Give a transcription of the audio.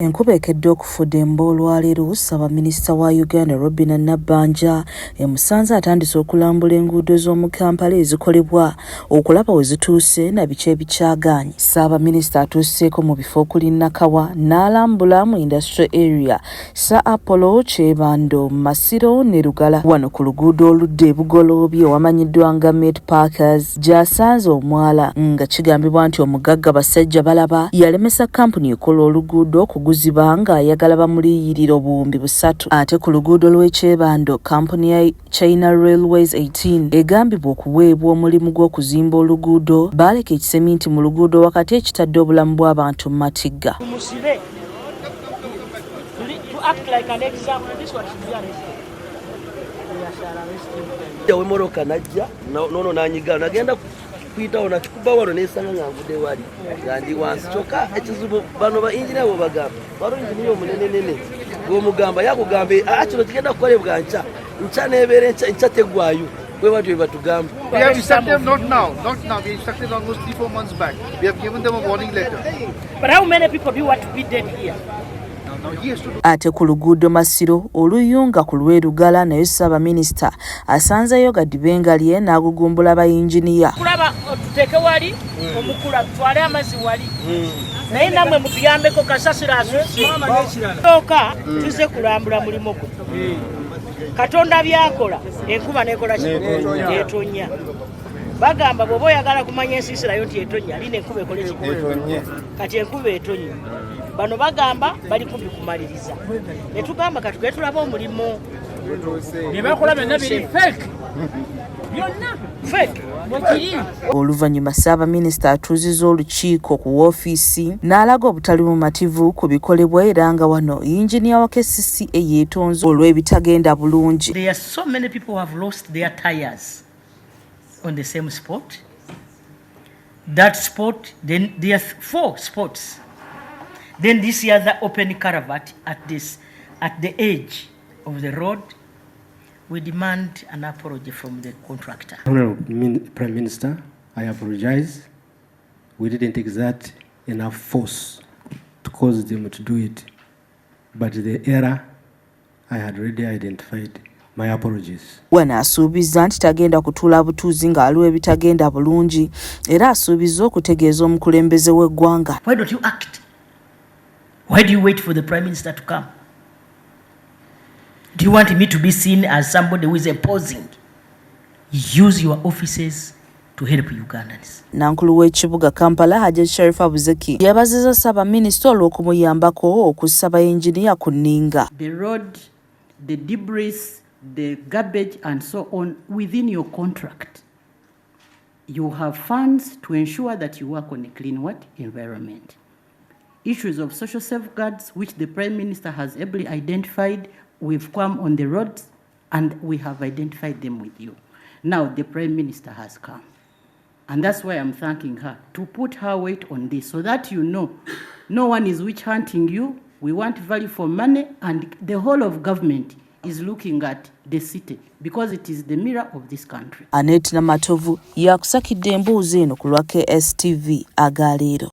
Enkuba ekedde okufudda olwaleero Ssabaminisita wa Uganda Robbinah Nabbanja emusanze atandise okulambula enguudo z'omu Kampala ezikolebwa okulaba we zituuse na biki ebikyagaanye. Ssabaminisita atuuseeko mu bifo okuli Nakawa n'alambula mu industrial area Apollo, Kyebando, Masiro ne Lugala. Wano ku luguudo oludda ebugoloobi owamanyiddwa nga Meat Packers gy'asanze omwala nga kigambibwa nti omugagga basajja balaba yalemesa kampuni ekola oluguudo okuguziba nga ayagala bamuliyirira obuwumbi 3. Ate ku luguudo lw'Ekyebando kampuni ya China Railways 18 egambibwa okuweebwa omulimu gw'okuzimba oluguudo baaleka ekiseminti mu luguudo wakati ekitadde obulamu bw'abantu mu matigga. Moroka najja nono nanyiga nagenda kuyitawo nakikuba wano nesanga nguude wali gandi wansi kyokka ekizibu bano ba engineer bo bagamba balo engineer omunenenene gomugamba yakugambe kino kigenda kukolebwa nca nebeere nca tegwayo we watu batugamba. We have instructed them not now. We instructed them almost 3-4 months back. We have given them a warning letter. But how many people do you want to be dead here? Ate ku luguudo Masiro oluyunga ku lw'Erugala naye Ssabaminisita asanzeyo gadibengalye n'agugumbula bayinginiya. Kulaba tuteeke wali omukula twale amazzi wali naye namwe mutuyambeko kasasira asooka tuze kulambula mulimo gwe. Katonda byakola enkuba nekola etonya. Bagamba bw'oba oyagala kumanya ensiisirayo nti etonya alina enkuba ekole etonye. Kati enkuba etonya bano bagamba bali kumbi kumaliriza ne tugamba katugende tulaba omulimo ne bakola byonna biri fake byonna fake. Oluvannyuma Ssabaminisita atuuzizza olukiiko ku woofiisi n'alaga obutali bumativu ku bikolebwa era nga wano yinginiya wa KCCA yeetonze olw'ebitagenda bulungi. There are so many people who have lost their tires on the same spot. That spot, then there are 4 spots. Then this year the open culvert at the edge of the road. We demand an apology from the contractor. Honorable Prime Minister, I apologize. We didn't exert enough force to cause them to do it. But the error I had already identified. My apologies. Wano asuubizza nti tagenda kutuula butuuzi ng'aliwo ebitagenda bulungi era asuubizza okutegeeza omukulembeze w'eggwanga. Why don't you act? Why do you wait for the Prime Minister to come? Do you want me to be seen as somebody who is opposing? Use your offices to help Ugandans. Nankulu w'ekibuga Kampala Hajji Sheriff Abuzeki yabazizza Ssabaminisita olw'okumuyambako okussa bayinginiya ku nninga. The road, the debris, the garbage and so on within your contract. You have funds to ensure that you work on a clean environment. Issues of social safeguards, which the Prime Minister has ably identified, we've come on the roads and we have identified them with you. Now the Prime Minister has come. And that's why I'm thanking her to put her weight on this so that you know no one is witch hunting you. We want value for money and the whole of government is looking at the city because it is the mirror of this country. Anet Namatovu yakusakidde embuuzi eno ku lwa KSTV agaleero.